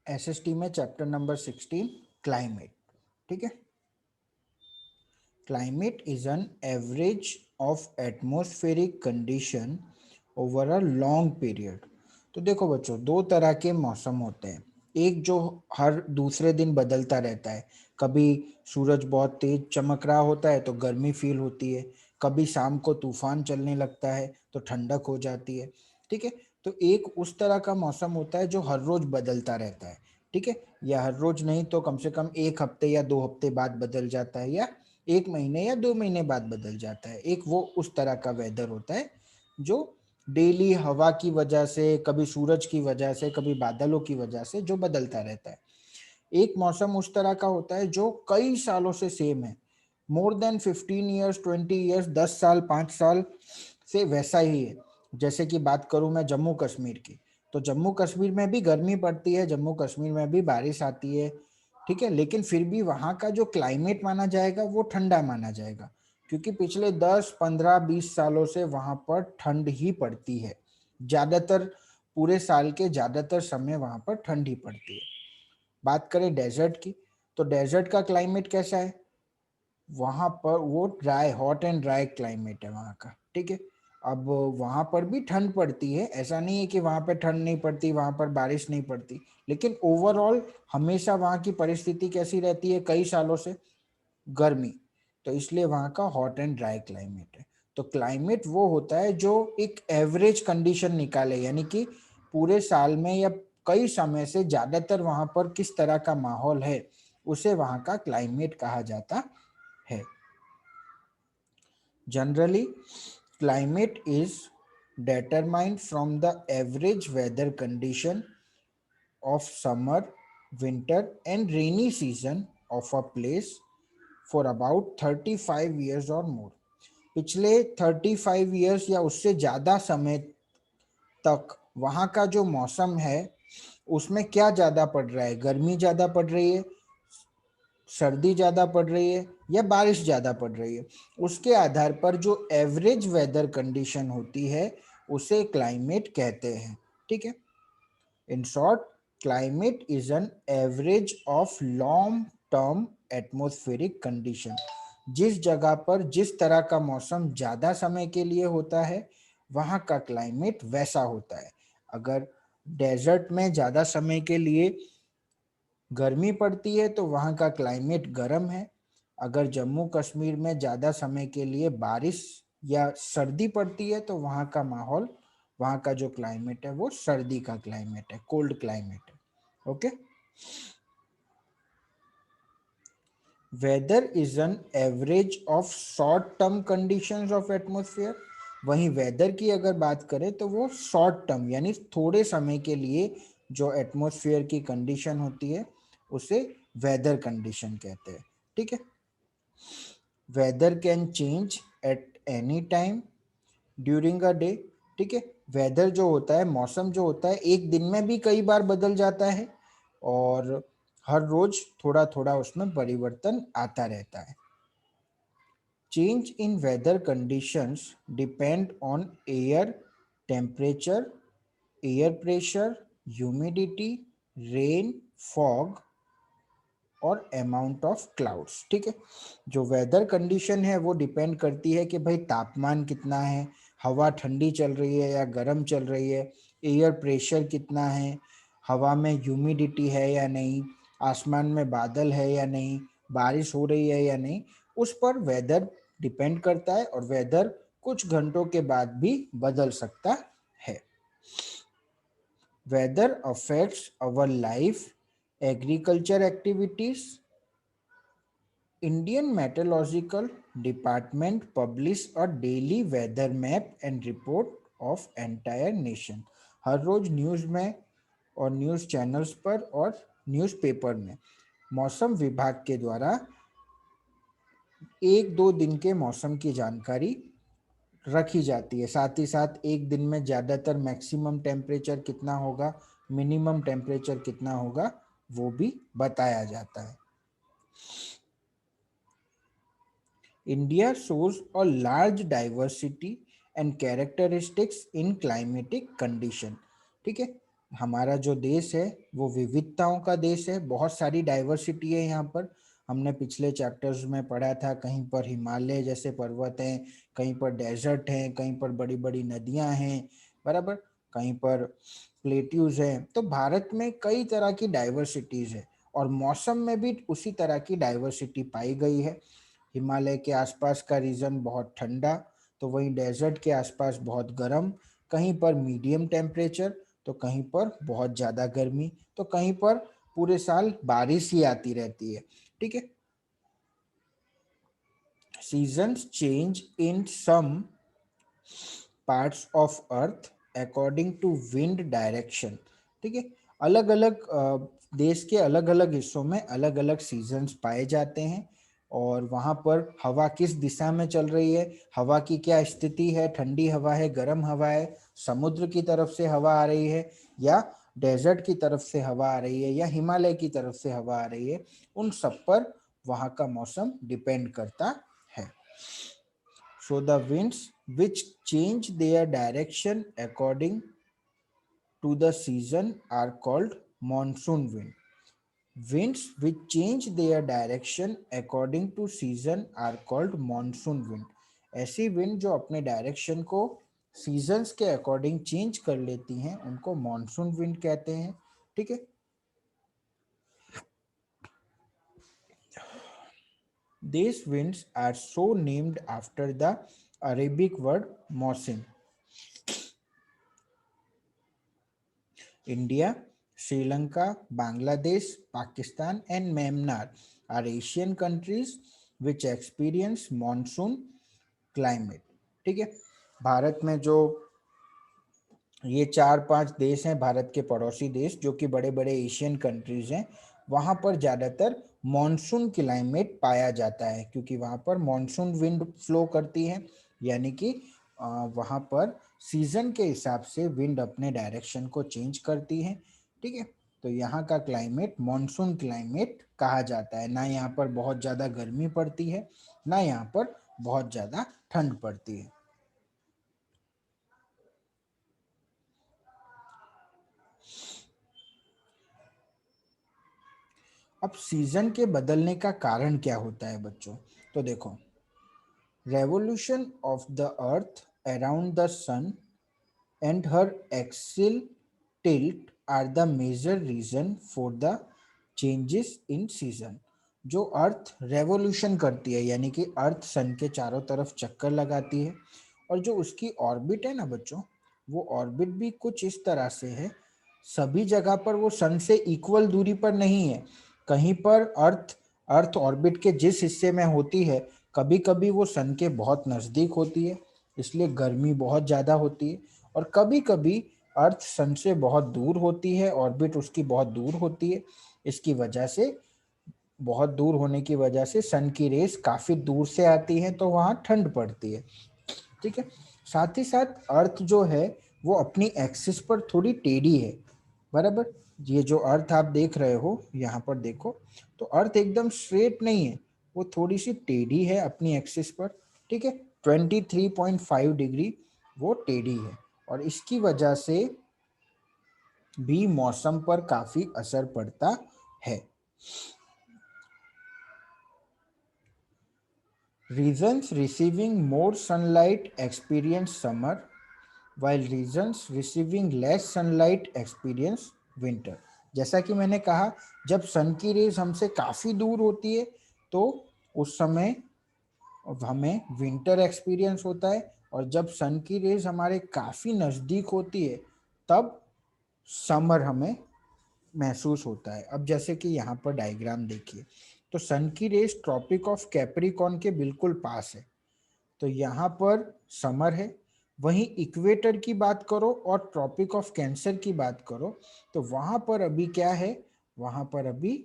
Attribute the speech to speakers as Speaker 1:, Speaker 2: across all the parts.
Speaker 1: SST में chapter number 16 climate. ठीक है, climate is an average of atmospheric condition over a long period. तो देखो बच्चों, दो तरह के मौसम होते हैं। एक जो हर दूसरे दिन बदलता रहता है, कभी सूरज बहुत तेज चमक रहा होता है तो गर्मी फील होती है, कभी शाम को तूफान चलने लगता है तो ठंडक हो जाती है। ठीक है, तो एक उस तरह का मौसम होता है जो हर रोज बदलता रहता है। ठीक है, या हर रोज नहीं तो कम से कम एक हफ्ते या 2 हफ्ते बाद बदल जाता है, या 1 महीने या 2 महीने बाद बदल जाता है। एक वो उस तरह का वेदर होता है जो डेली हवा की वजह से, कभी सूरज की वजह से, कभी बादलों की वजह से जो बदलता रहता है। एक मौसम उस तरह का होता है जो कई सालों से सेम है, मोर देन 15 ईयर्स, 20 ईयर्स, 10 साल, 5 साल से वैसा ही है। जैसे कि बात करूं मैं जम्मू कश्मीर की, तो जम्मू कश्मीर में भी गर्मी पड़ती है, जम्मू कश्मीर में भी बारिश आती है। ठीक है, लेकिन फिर भी वहाँ का जो क्लाइमेट माना जाएगा वो ठंडा माना जाएगा, क्योंकि पिछले 10, 15, 20 सालों से वहाँ पर ठंड ही पड़ती है। ज़्यादातर पूरे साल के ज़्यादातर समय वहाँ पर ठंड ही पड़ती है। बात करें डेजर्ट की, तो डेजर्ट का क्लाइमेट कैसा है? वहाँ पर वो dry, hot and dry climate है वहाँ का। ठीक है, अब वहाँ पर भी ठंड पड़ती है, ऐसा नहीं है कि वहाँ पर ठंड नहीं पड़ती, वहाँ पर बारिश नहीं पड़ती, लेकिन ओवरऑल हमेशा वहाँ की परिस्थिति कैसी रहती है कई सालों से? गर्मी। तो इसलिए वहाँ का हॉट एंड ड्राई क्लाइमेट है। तो क्लाइमेट वो होता है जो एक एवरेज कंडीशन निकाले, यानी कि पूरे साल में या कई समय से ज्यादातर वहाँ पर किस तरह का माहौल है, उसे वहाँ का क्लाइमेट कहा जाता है। Generally climate is determined from the average weather condition of summer, winter and rainy season of a place for about 35 years or more. पिछले 35 ईयर्स या उससे ज़्यादा समय तक वहाँ का जो मौसम है उसमें क्या ज़्यादा पड़ रहा है, गर्मी ज़्यादा पड़ रही है, सर्दी ज़्यादा पड़ रही है या बारिश ज़्यादा पड़ रही है, उसके आधार पर जो एवरेज वेदर कंडीशन होती है उसे क्लाइमेट कहते हैं। ठीक है, in short, climate is an average of long term atmospheric condition. जिस जगह पर जिस तरह का मौसम ज़्यादा समय के लिए होता है वहाँ का क्लाइमेट वैसा होता है। अगर डेजर्ट में ज़्यादा समय के लिए गर्मी पड़ती है तो वहाँ का क्लाइमेट गर्म है। अगर जम्मू कश्मीर में ज़्यादा समय के लिए बारिश या सर्दी पड़ती है तो वहाँ का माहौल, वहाँ का जो क्लाइमेट है वो सर्दी का क्लाइमेट है, कोल्ड क्लाइमेट है। Okay, weather is an average of short term conditions of atmosphere. वहीं वेदर की अगर बात करें तो वो शॉर्ट टर्म यानी थोड़े समय के लिए जो एटमॉस्फेयर की कंडीशन होती है उसे वेदर कंडीशन कहते हैं। ठीक है, weather can change at any time during a day. ठीक है, वेदर जो होता है, मौसम जो होता है, एक दिन में भी कई बार बदल जाता है और हर रोज थोड़ा थोड़ा उसमें परिवर्तन आता रहता है। Change in weather conditions depend on air temperature, air pressure, humidity, rain, fog और अमाउंट ऑफ क्लाउड्स। ठीक है, जो वेदर कंडीशन है वो डिपेंड करती है कि भाई तापमान कितना है, हवा ठंडी चल रही है या गर्म चल रही है, एयर प्रेशर कितना है, हवा में ह्यूमिडिटी है या नहीं, आसमान में बादल है या नहीं, बारिश हो रही है या नहीं, उस पर वेदर डिपेंड करता है। और वेदर कुछ घंटों के बाद भी बदल सकता है। Weather affects our life, agriculture activities. Indian Meteorological Department publish a daily weather map and report of entire nation। हर रोज न्यूज में और न्यूज चैनल्स पर और न्यूज़पेपर में मौसम विभाग के द्वारा 1-2 दिन के मौसम की जानकारी रखी जाती है। साथ ही साथ एक दिन में ज़्यादातर मैक्सिमम टेम्परेचर कितना होगा, मिनिमम टेम्परेचर कितना होगा, वो भी बताया जाता है। India shows a large diversity and characteristics in climatic condition। ठीक है, हमारा जो देश है वो विविधताओं का देश है, बहुत सारी डाइवर्सिटी है यहाँ पर। हमने पिछले चैप्टर्स में पढ़ा था, कहीं पर हिमालय जैसे पर्वत हैं, कहीं पर डेजर्ट हैं, कहीं पर बड़ी बड़ी नदियां हैं, बराबर, कहीं पर प्लेट्यूज हैं। तो भारत में कई तरह की डाइवर्सिटीज है, और मौसम में भी उसी तरह की डाइवर्सिटी पाई गई है। हिमालय के आसपास का रीजन बहुत ठंडा, तो वहीं डेजर्ट के आसपास बहुत गर्म, कहीं पर मीडियम टेम्परेचर, तो कहीं पर बहुत ज़्यादा गर्मी, तो कहीं पर पूरे साल बारिश ही आती रहती है। ठीक है। Seasons change in some parts of earth according to wind direction. ठीक है। अलग अलग देश के अलग अलग हिस्सों में अलग अलग सीजन्स पाए जाते हैं, और वहाँ पर हवा किस दिशा में चल रही है, हवा की क्या स्थिति है, ठंडी हवा है, गर्म हवा है, समुद्र की तरफ से हवा आ रही है, या डेजर्ट की तरफ से हवा आ रही है, या हिमालय की तरफ से हवा आ रही है, उन सब पर वहाँ का मौसम डिपेंड करता है। So the winds which change their direction according to the season are called monsoon wind. Winds which change their direction according to season are called monsoon wind. ऐसी विंड जो अपने डायरेक्शन को सीजन्स के according change कर लेती हैं, उनको monsoon wind कहते हैं। ठीक है। These winds are so named after the Arabic word mausim. India, Sri Lanka, Bangladesh, Pakistan, and Myanmar are Asian countries which experience monsoon climate. ठीक है। भारत में जो ये 4-5 देश हैं, भारत के पड़ोसी देश जो कि बड़े बड़े एशियन कंट्रीज हैं, वहाँ पर ज़्यादातर मॉनसून क्लाइमेट पाया जाता है, क्योंकि वहाँ पर मॉनसून विंड फ्लो करती है, यानी कि वहाँ पर सीजन के हिसाब से विंड अपने डायरेक्शन को चेंज करती है। ठीक है। तो यहाँ का क्लाइमेट मॉनसून क्लाइमेट कहा जाता है। ना यहाँ पर बहुत ज़्यादा गर्मी पड़ती है, ना यहाँ पर बहुत ज़्यादा ठंड पड़ती है। अब सीजन के बदलने का कारण क्या होता है बच्चों? तो देखो, revolution of the earth around the sun and her axial tilt are the major reason for the changes in season. जो अर्थ रेवोल्यूशन करती है, यानी कि अर्थ सन के चारों तरफ चक्कर लगाती है, और जो उसकी ऑर्बिट है ना बच्चों, वो ऑर्बिट भी कुछ इस तरह से है, सभी जगह पर वो सन से इक्वल दूरी पर नहीं है। कहीं पर अर्थ अर्थ ऑर्बिट के जिस हिस्से में होती है, कभी कभी वो सन के बहुत नज़दीक होती है, इसलिए गर्मी बहुत ज़्यादा होती है, और कभी कभी अर्थ सन से बहुत दूर होती है, ऑर्बिट उसकी बहुत दूर होती है, इसकी वजह से, बहुत दूर होने की वजह से सन की रेस काफ़ी दूर से आती हैं, तो वहाँ ठंड पड़ती है। ठीक है। साथ ही साथ अर्थ जो है वो अपनी एक्सिस पर थोड़ी टेढ़ी है, बराबर। ये जो अर्थ आप देख रहे हो यहाँ पर देखो, तो अर्थ एकदम स्ट्रेट नहीं है, वो थोड़ी सी टेढ़ी है अपनी एक्सिस पर। ठीक है। 23.5 डिग्री वो टेढ़ी है, और इसकी वजह से भी मौसम पर काफी असर पड़ता है। Regions receiving more sunlight experience summer, while regions receiving less sunlight experience winter. जैसा कि मैंने कहा, जब सन की रेज हमसे काफ़ी दूर होती है, तो उस समय हमें विंटर एक्सपीरियंस होता है, और जब सन की रेज हमारे काफ़ी नज़दीक होती है, तब समर हमें महसूस होता है। अब जैसे कि यहाँ पर डायग्राम देखिए, तो सन की रेस ट्रॉपिक ऑफ कैप्रिकॉर्न के बिल्कुल पास है, तो यहाँ पर समर है। वहीं इक्वेटर की बात करो और ट्रॉपिक ऑफ कैंसर की बात करो, तो वहाँ पर अभी क्या है, वहाँ पर अभी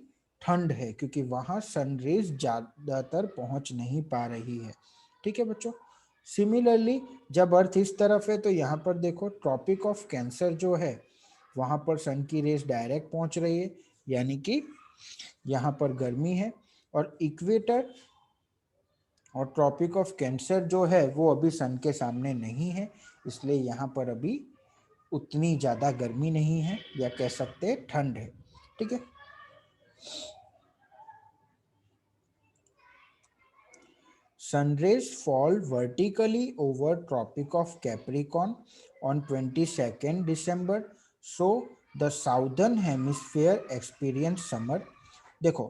Speaker 1: ठंड है, क्योंकि वहाँ सन रेज ज़्यादातर पहुँच नहीं पा रही है। ठीक है बच्चों। सिमिलरली जब अर्थ इस तरफ है, तो यहाँ पर देखो ट्रॉपिक ऑफ कैंसर जो है, वहाँ पर सन की रेस डायरेक्ट पहुँच रही है, यानी कि यहाँ पर गर्मी है। और इक्वेटर और ट्रॉपिक ऑफ कैंसर जो है वो अभी सन के सामने नहीं है, इसलिए यहाँ पर अभी उतनी ज़्यादा गर्मी नहीं है, या कह सकते हैं ठंड है। ठीक है। Sun rays fall vertically over Tropic of Capricorn on 22nd December. So the southern hemisphere experience summer. देखो,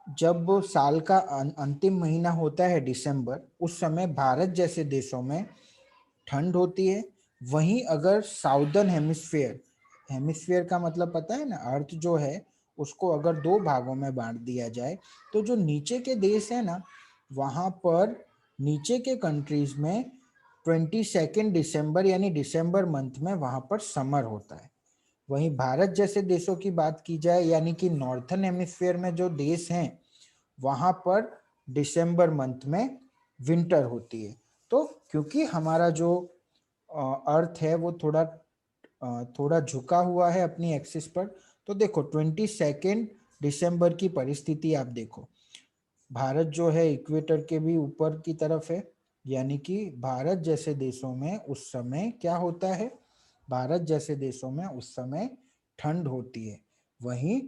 Speaker 1: जब साल का अंतिम महीना होता है दिसंबर, उस समय भारत जैसे देशों में ठंड होती है। वहीं अगर साउदर्न हेमिस्फेयर, हेमिस्फेयर का मतलब पता है ना, अर्थ जो है उसको अगर दो भागों में बांट दिया जाए, तो जो नीचे के देश है ना, वहाँ पर नीचे के कंट्रीज में 22 दिसंबर यानी दिसंबर मंथ में वहाँ पर समर होता है। वहीं भारत जैसे देशों की बात की जाए, यानी कि नॉर्थन हेमिस्फेयर में जो देश हैं, वहाँ पर दिसंबर मंथ में विंटर होती है। तो क्योंकि हमारा जो अर्थ है वो थोड़ा झुका हुआ है अपनी एक्सिस पर, तो देखो 22 दिसंबर की परिस्थिति आप देखो, भारत जो है इक्वेटर के भी ऊपर की तरफ है, यानी कि भारत जैसे देशों में उस समय क्या होता है, भारत जैसे देशों में उस समय ठंड होती है। वहीं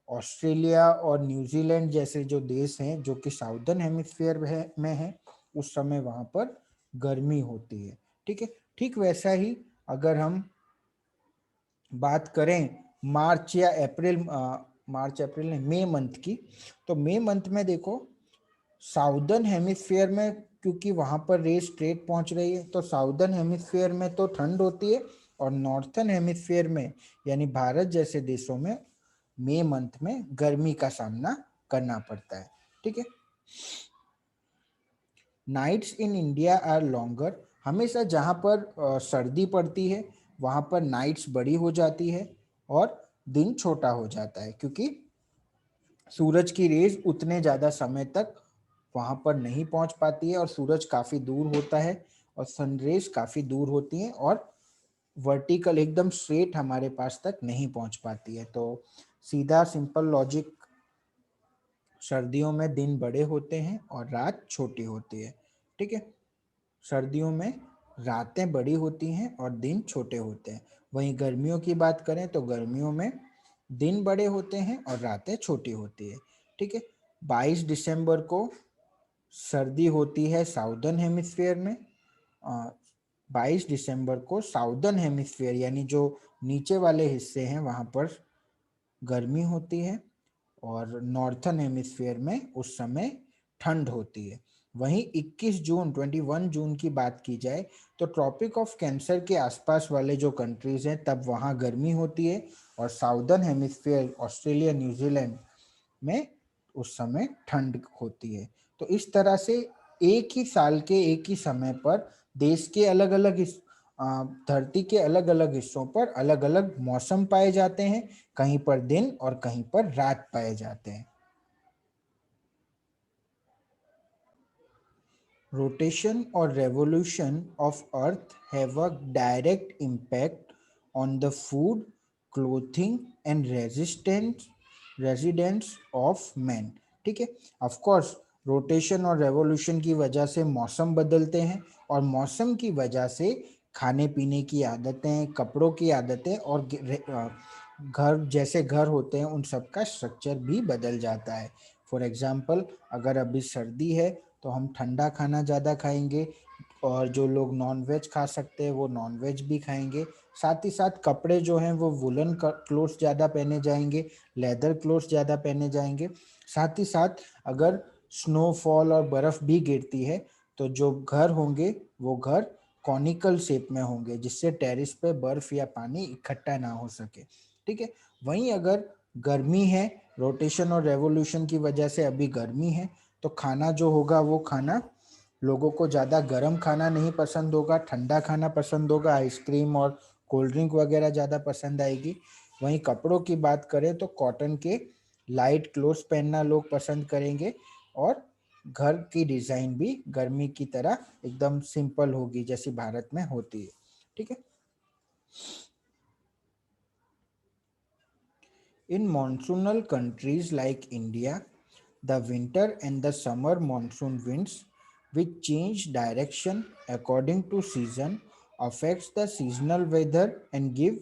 Speaker 1: ऑस्ट्रेलिया और न्यूजीलैंड जैसे जो देश हैं जो कि साउदर्न हेमिस्फीयर में है, उस समय वहां पर गर्मी होती है। ठीक है। ठीक वैसा ही अगर हम बात करें मार्च या अप्रैल, मार्च अप्रैल नहीं, मई मंथ की, तो मई मंथ में देखो साउदर्न हेमिस्फीयर में, क्योंकि वहां पर रेस स्ट्रेट पहुंच रही है, तो साउदर्न हेमिस्फीयर में तो ठंड होती है, और नॉर्थन हेमिस्फीयर में यानी भारत जैसे देशों में मई मंथ में गर्मी का सामना करना पड़ता है। ठीक है। Nights in India are longer. हमेशा जहाँ पर सर्दी पड़ती है वहाँ पर नाइट्स बड़ी हो जाती है और दिन छोटा हो जाता है, क्योंकि सूरज की रेज उतने ज़्यादा समय तक वहाँ पर नहीं पहुँच पाती है, और सूरज काफ़ी दूर होता है, और सनरेज काफ़ी दूर होती हैं, और वर्टिकल एकदम स्ट्रेट हमारे पास तक नहीं पहुँच पाती है। तो सीधा सिंपल लॉजिक, सर्दियों में दिन बड़े होते हैं और रात छोटी होती है। ठीक है। सर्दियों में रातें बड़ी होती हैं और दिन छोटे होते हैं। वहीं गर्मियों की बात करें तो गर्मियों में दिन बड़े होते हैं और रातें छोटी होती है। ठीक है। 22 दिसंबर को सर्दी होती है साउदर्न हेमिस्फीयर में। 22 दिसंबर को साउदर्न हेमिस्फीयर यानी जो नीचे वाले हिस्से हैं वहाँ पर गर्मी होती है, और नॉर्थन हेमिस्फीयर में उस समय ठंड होती है। वहीं 21 जून की बात की जाए तो ट्रॉपिक ऑफ कैंसर के आसपास वाले जो कंट्रीज हैं तब वहाँ गर्मी होती है, और साउदर्न हेमिस्फीयर ऑस्ट्रेलिया न्यूजीलैंड में उस समय ठंड होती है। तो इस तरह से एक ही साल के एक ही समय पर देश के अलग अलग धरती के अलग अलग हिस्सों पर अलग अलग मौसम पाए जाते हैं, कहीं पर दिन और कहीं पर रात पाए जाते हैं। रोटेशन और revolution of earth have a direct impact on the food, clothing and residence of man. ठीक है। ऑफ कोर्स रोटेशन और रेवोल्यूशन की वजह से मौसम बदलते हैं, और मौसम की वजह से खाने पीने की आदतें, कपड़ों की आदतें, और घर जैसे घर होते हैं उन सब का स्ट्रक्चर भी बदल जाता है। फॉर एग्जाम्पल, अगर अभी सर्दी है तो हम ठंडा खाना ज़्यादा खाएंगे, और जो लोग नॉन वेज खा सकते हैं वो नॉन वेज भी खाएंगे। साथ ही साथ कपड़े जो हैं वो वुलन क्लोथ्स ज़्यादा पहने जाएंगे, लेदर क्लोथ्स ज़्यादा पहने जाएंगे। साथ ही साथ अगर स्नोफॉल और बर्फ़ भी गिरती है तो जो घर होंगे वो घर कॉनिकल शेप में होंगे, जिससे टेरिस पे बर्फ़ या पानी इकट्ठा ना हो सके। ठीक है। वहीं अगर गर्मी है, रोटेशन और रेवोल्यूशन की वजह से अभी गर्मी है, तो खाना जो होगा वो खाना लोगों को ज़्यादा गर्म खाना नहीं पसंद होगा, ठंडा खाना पसंद होगा, आइसक्रीम और कोल्ड ड्रिंक वगैरह ज़्यादा पसंद आएगी। वहीं कपड़ों की बात करें तो कॉटन के लाइट क्लोथ्स पहनना लोग पसंद करेंगे, और घर की डिज़ाइन भी गर्मी की तरह एकदम सिंपल होगी जैसी भारत में होती है। ठीक है। In monsoonal countries like India, the winter and the summer monsoon winds, which change direction according to season, affects the seasonal weather and give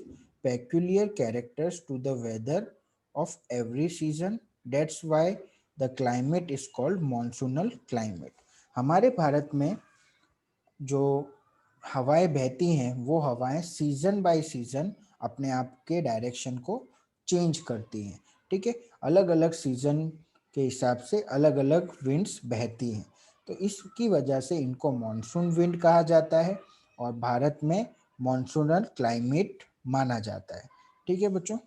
Speaker 1: peculiar characters to the weather of every season. That's why the climate is called monsoonal climate. हमारे भारत में जो हवाएं बहती हैं वो हवाएं season by season अपने आप के डायरेक्शन को चेंज करती हैं। ठीक है, अलग अलग सीजन के हिसाब से अलग अलग विंड्स बहती हैं, तो इसकी वजह से इनको मॉनसून विंड कहा जाता है और भारत में मॉनसूनल क्लाइमेट माना जाता है। ठीक है बच्चों।